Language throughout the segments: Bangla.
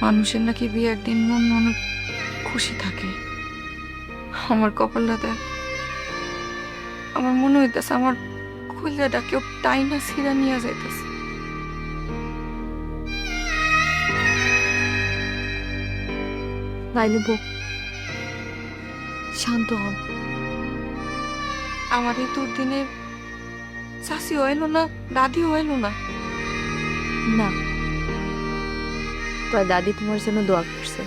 মানুষের নাকি বিয়ের দিন মন অনেক খুশি থাকে। আমার কপালটা দেখ, আমার মনে হইতেছে আমার কলিজাটা কেউ টাইনা ছিঁড়া নিয়ে যাইতেছে। লাইলু, শান্ত হ। আমার এই দুর্দিনে চাষি হইল না, দাদি হইল না। না, তোর দাদি তোমার জন্য দোয়া করছে,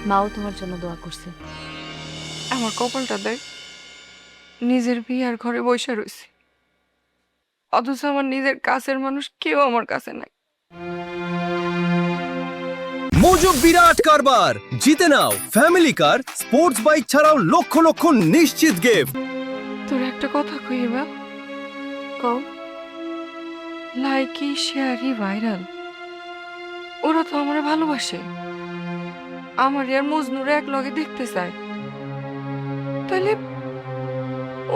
মাও তোমার জন্য দোয়া করছে। আমার কপালটা দেখ, নিজের বিয়ার ঘরে বসে রয়েছে, অথচ আমার নিজের কাছের মানুষ কেউ আমার কাছে নাই। মোজো বিরাট কারবার জিতে নাও ফ্যামিলি কার, স্পোর্টস বাইক ছাড়াও লক্ষ লক্ষ নিশ্চিত গিফট। তোর একটা কথা কই বা, কও। লাইকি শেয়ারি ভাইরাল, ওরা তো আমারে ভালোবাসে, আমার আর মজনুরে এক লগে দেখতে চায়। তাহলে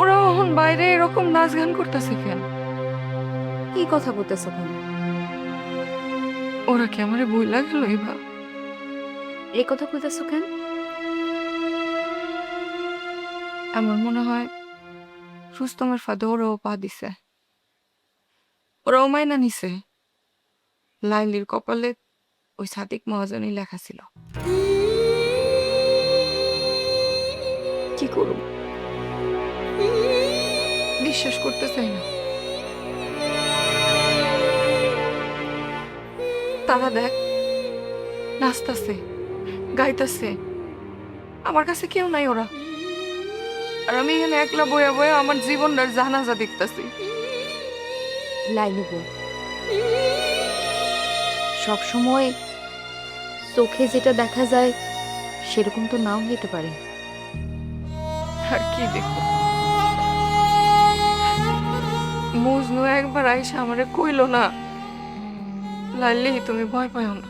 ওরা এখন বাইরে এরকম নাচ গান করতেছে কেন? কি কথা বলতেছ কেন? ওরা কি আমারে বই লাগলো এবার? এই কথা বলতেছ কেন? আমার মনে হয় রুস্তমের ফাঁদে ওরাও পা দিছে, ওরাও মাইনা নিছে। লাইলির কপালে ওই সাদিক মহাজনই লেখা ছিল। কি করব, বিশ্বাস করতে চাই না। তারা দেখ নাচতাছে, গাইতাছে, আমার কাছে কেউ নাই ওরা, আর আমি এখানে একলা বয়া বয়া আমার জীবনটার জানাজা দেখতাছি। লাইলু, সব সময় চোখে যেটা দেখা যায় সেরকম তো নাও হতে পারে। আর কি দেখো, মজনু একবার আইসা আমারে কইল না, লাইলি তুমি ভয় পাও না,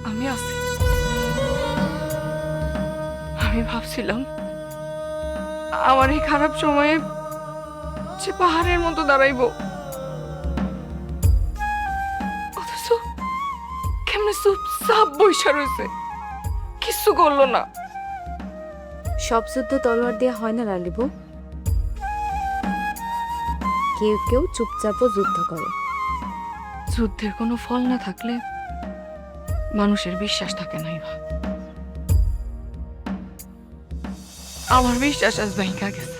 আমি আছি। আমি ভাবছিলাম আমার এই খারাপ সময়ে সে পাহাড়ের মতো দাঁড়াইবো, অথচ কেমনে চুপচাপ বইসা রয়েছে, কিছু করলো না। সব যুদ্ধ তলোয়ার দিয়ে হয় না লালিবু, কেউ কেউ চুপচাপও যুদ্ধ করে। যুদ্ধের কোনো ফল না থাকলে মানুষের বিশ্বাস থাকে নাই বা, আমার বিশ্বাস আজ ভেঙে গেছে।